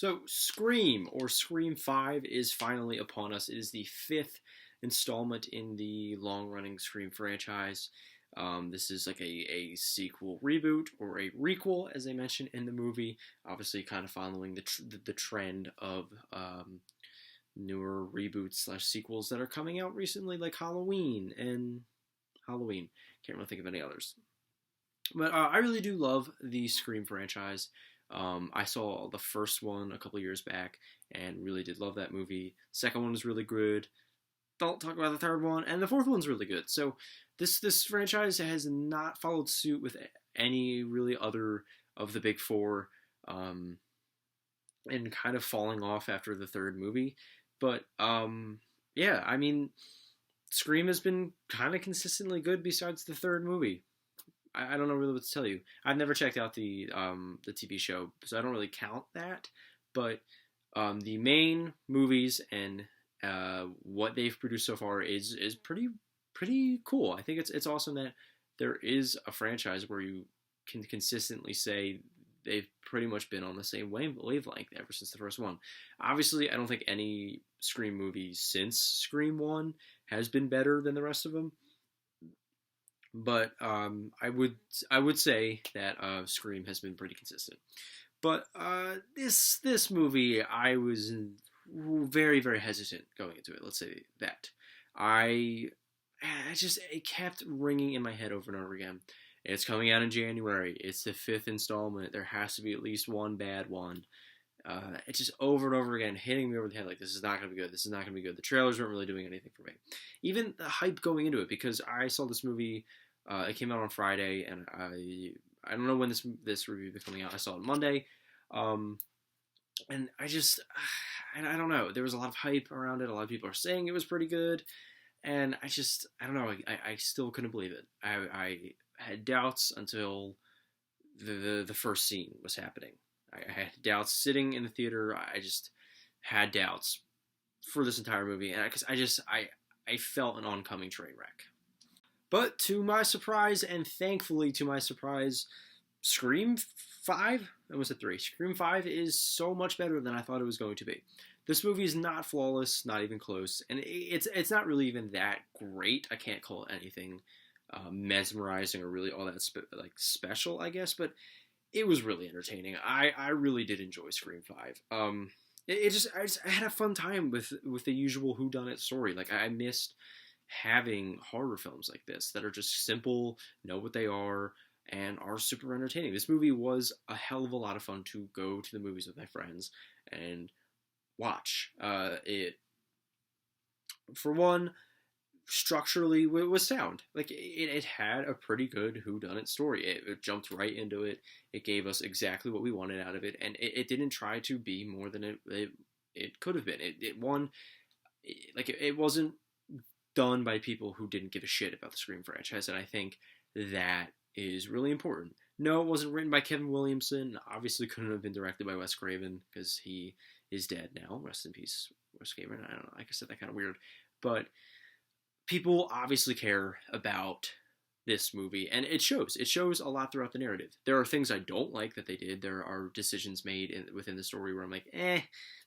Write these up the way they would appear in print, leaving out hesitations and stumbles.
So, Scream, or Scream 5, is finally upon us. It is the fifth installment in the long running Scream franchise. This is like a sequel reboot, or a requel, as they mentioned in the movie. Obviously, kind of following the trend of newer reboots slash sequels that are coming out recently, like Halloween and Halloween. Can't really think of any others. But I really do love the Scream franchise. I saw the first one a couple years back and really did love that movie. Second one was really good. Don't talk about the third one, and the fourth one's really good. So this franchise has not followed suit with any really other of the big four, and kind of falling off after the third movie. But yeah, I mean, Scream has been kind of consistently good besides the third movie. I don't know really what to tell you. I've never checked out the TV show, so I don't really count that. But the main movies and what they've produced so far is pretty cool. I think it's awesome that there is a franchise where you can consistently say they've pretty much been on the same wavelength ever since the first one. Obviously, I don't think any Scream movie since Scream 1 has been better than the rest of them. But I would say that Scream has been pretty consistent. But this movie, I was very, very hesitant going into it. Let's say that I just, it kept ringing in my head over and over again. It's coming out in January. It's the fifth installment. There has to be at least one bad one. It's just over and over again hitting me over the head like, this is not going to be good. This is not going to be good. The trailers weren't really doing anything for me. Even the hype going into it, because I saw this movie, it came out on Friday, and I don't know when this review is coming out. I saw it Monday, and I don't know. There was a lot of hype around it. A lot of people are saying it was pretty good, and I don't know. I still couldn't believe it. I had doubts until the first scene was happening. I had doubts sitting in the theater. I just had doubts for this entire movie, and I felt an oncoming train wreck. But to my surprise, and thankfully to my surprise, Scream 5, I was at 3. Scream 5 is so much better than I thought it was going to be. This movie is not flawless, not even close, and it's not really even that great. I can't call it anything mesmerizing or really all that special, I guess, but it was really entertaining. I really did enjoy Scream 5. I had a fun time with the usual whodunit story. Like, I missed having horror films like this that are just simple, know what they are, and are super entertaining. This movie was a hell of a lot of fun to go to the movies with my friends and watch. It, for one, structurally was sound. Like, it had a pretty good whodunit story. It jumped right into it. It gave us exactly what we wanted out of it, and it didn't try to be more than it could have been. It wasn't done by people who didn't give a shit about the Scream franchise, and I think that is really important. No, it wasn't written by Kevin Williamson. Obviously couldn't have been directed by Wes Craven, because he is dead now. Rest in peace, Wes Craven. I don't know, like I said, that kind of weird. But people obviously care about this movie, and it shows. It shows a lot throughout the narrative. There are things I don't like that they did. There are decisions made within the story where I'm like,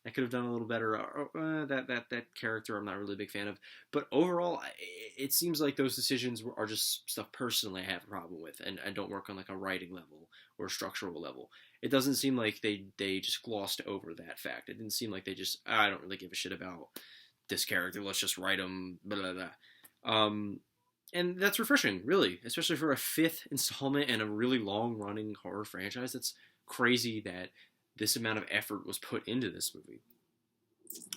that could have done a little better. Or, that character I'm not really a big fan of. But overall, it seems like those decisions are just stuff personally I have a problem with, and don't work on like a writing level or a structural level. It doesn't seem like they just glossed over that fact. It didn't seem like they just, I don't really give a shit about this character. Let's just write him. Blah blah blah. And that's refreshing, really, especially for a fifth installment and a really long-running horror franchise. That's crazy that this amount of effort was put into this movie.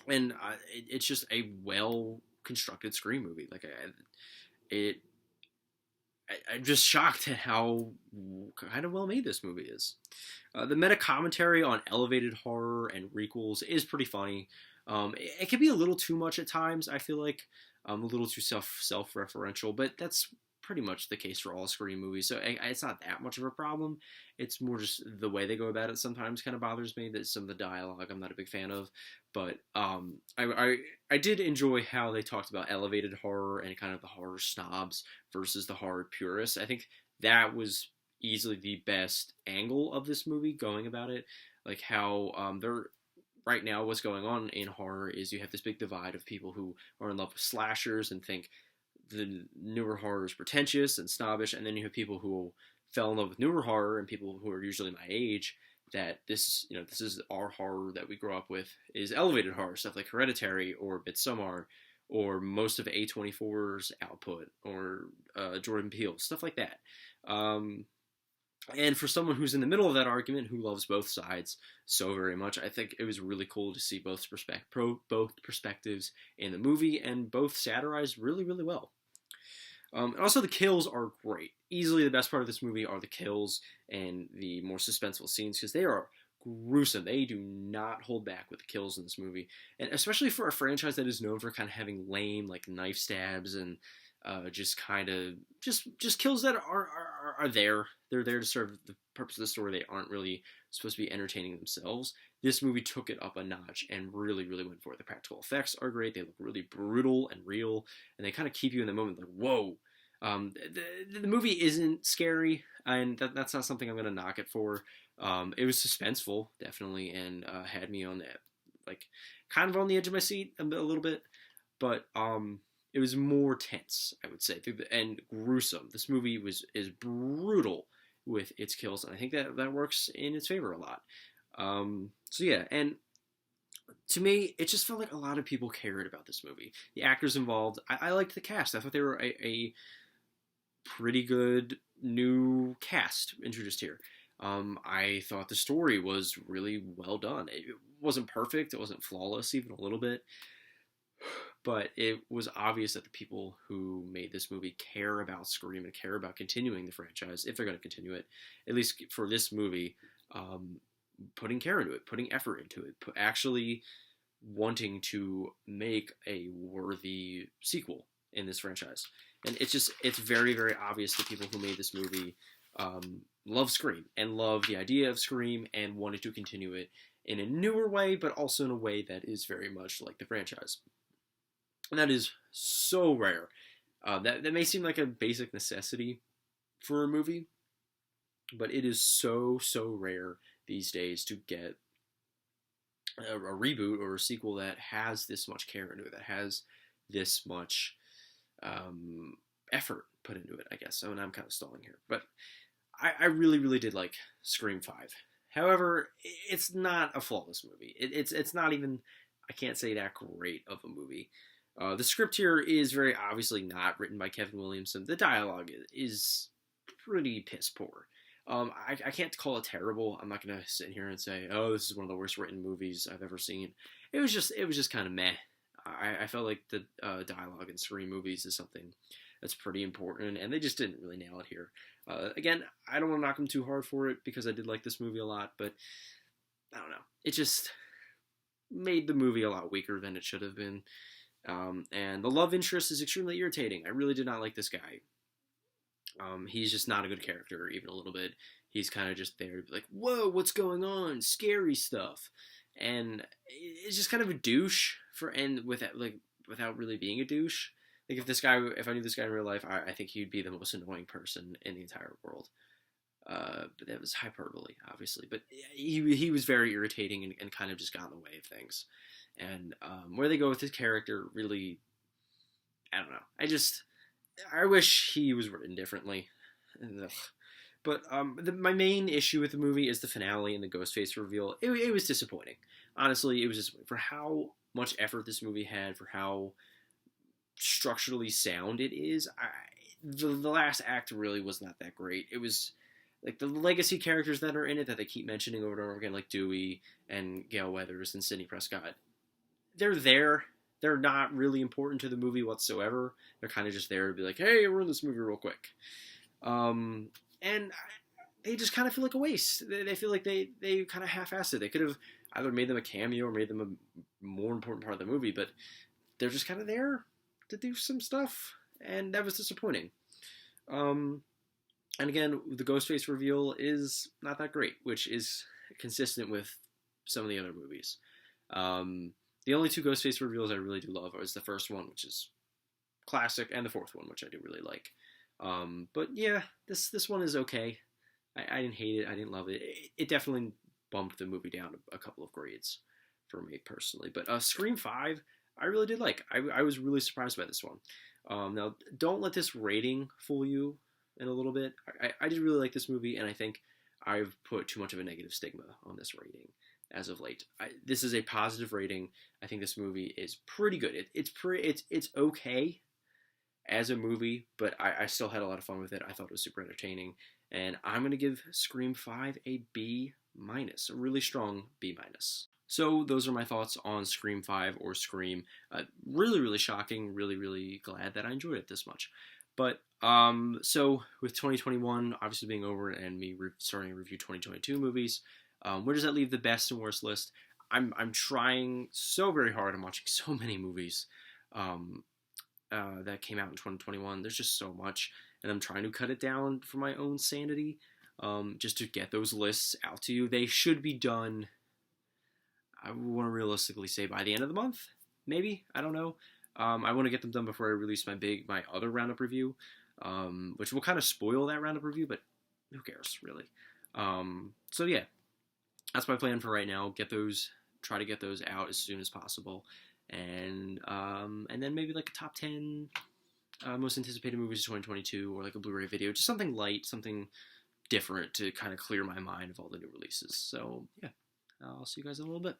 And it's just a well-constructed Scream movie. Like, I'm just shocked at how kind of well-made this movie is. The meta-commentary on elevated horror and requels is pretty funny. It can be a little too much at times, I feel like. A little too self-referential, but that's pretty much the case for all Scream movies, so it's not that much of a problem. It's more just the way they go about it sometimes kind of bothers me, that some of the dialogue I'm not a big fan of, but I did enjoy how they talked about elevated horror and kind of the horror snobs versus the horror purists. I think that was easily the best angle of this movie, going about it, like how right now what's going on in horror is you have this big divide of people who are in love with slashers and think the newer horror is pretentious and snobbish, and then you have people who fell in love with newer horror and people who are usually my age that this is our horror that we grow up with is elevated horror stuff like Hereditary or Midsommar or most of A24's output or Jordan Peele stuff like that. And for someone who's in the middle of that argument, who loves both sides so very much, I think it was really cool to see both perspectives in the movie, and both satirized really, really well. And also, the kills are great. Easily the best part of this movie are the kills and the more suspenseful scenes, because they are gruesome. They do not hold back with the kills in this movie. And especially for a franchise that is known for kind of having lame, like, knife stabs and just kind of just kills that are there. They're there to serve the purpose of the story. They aren't really supposed to be entertaining themselves. This movie took it up a notch and really, really went for it. The practical effects are great. They look really brutal and real, and they kind of keep you in the moment like, whoa. The movie isn't scary, and that's not something I'm going to knock it for. It was suspenseful, definitely, and had me on that, like, kind of on the edge of my seat a little bit, but it was more tense, I would say, and gruesome. This movie is brutal with its kills, and I think that works in its favor a lot. So yeah, and to me, it just felt like a lot of people cared about this movie. The actors involved, I liked the cast. I thought they were a pretty good new cast introduced here. I thought the story was really well done. It wasn't perfect. It wasn't flawless even a little bit. But it was obvious that the people who made this movie care about Scream and care about continuing the franchise, if they're going to continue it, at least for this movie, putting care into it, putting effort into it, actually wanting to make a worthy sequel in this franchise. And it's very, very obvious that people who made this movie love Scream and love the idea of Scream and wanted to continue it in a newer way, but also in a way that is very much like the franchise. And that is so rare. That may seem like a basic necessity for a movie, but it is so, so rare these days to get a reboot or a sequel that has this much care into it, that has this much effort put into it, I guess. So, and I'm kind of stalling here. But I really, really did like Scream 5. However, it's not a flawless movie. It's not even, I can't say that great of a movie. The script here is very obviously not written by Kevin Williamson. The dialogue is pretty piss poor. I can't call it terrible. I'm not going to sit here and say, oh, this is one of the worst written movies I've ever seen. It was just kind of meh. I felt like the dialogue in Scream movies is something that's pretty important, and they just didn't really nail it here. Again, I don't want to knock them too hard for it because I did like this movie a lot, but I don't know. It just made the movie a lot weaker than it should have been. And the love interest is extremely irritating. I really did not like this guy. He's just not a good character, even a little bit. He's kind of just there to be like, whoa, what's going on? Scary stuff. And it's just kind of a douche without really being a douche. Like if I knew this guy in real life, I think he'd be the most annoying person in the entire world. But that was hyperbole, obviously. But he was very irritating and kind of just got in the way of things. And where they go with his character, really, I don't know. I wish he was written differently. Ugh. But my main issue with the movie is the finale and the Ghostface reveal. It was disappointing. Honestly, it was disappointing. For how much effort this movie had, for how structurally sound it is, the last act really was not that great. It was like the legacy characters that are in it that they keep mentioning over and over again, like Dewey and Gale Weathers and Sidney Prescott. They're there. They're not really important to the movie whatsoever. They're kind of just there to be like, hey, we're in this movie real quick. And they just kind of feel like a waste. They feel like they kind of half-assed it. They could have either made them a cameo or made them a more important part of the movie, but they're just kind of there to do some stuff, and that was disappointing. And again, the Ghostface reveal is not that great, which is consistent with some of the other movies. The only two Ghostface reveals I really do love is the first one, which is classic, and the fourth one, which I do really like. But yeah, this one is okay. I didn't hate it. I didn't love it. It definitely bumped the movie down a couple of grades for me personally. But Scream 5, I really did like. I was really surprised by this one. Now, don't let this rating fool you in a little bit. I did really like this movie, and I think I've put too much of a negative stigma on this rating as of late. This is a positive rating. I think this movie is pretty good. It's okay as a movie, but I still had a lot of fun with it. I thought it was super entertaining, and I'm gonna give Scream 5 a B minus, a really strong B minus. So those are my thoughts on Scream 5 or Scream. Really, really shocking. Really, really glad that I enjoyed it this much. But so with 2021 obviously being over and me starting to review 2022 movies, where does that leave the best and worst list? I'm trying so very hard. I'm watching so many movies that came out in 2021. There's just so much, and I'm trying to cut it down for my own sanity, just to get those lists out to you. They should be done, I want to realistically say, by the end of the month, maybe. I don't know. I want to get them done before I release my other roundup review, which will kind of spoil that roundup review, but who cares, really? So yeah, that's my plan for right now. Try to get those out as soon as possible, and then maybe like a top 10 most anticipated movies of 2022, or like a Blu-ray video, just something light, something different to kind of clear my mind of all the new releases. So yeah, I'll see you guys in a little bit.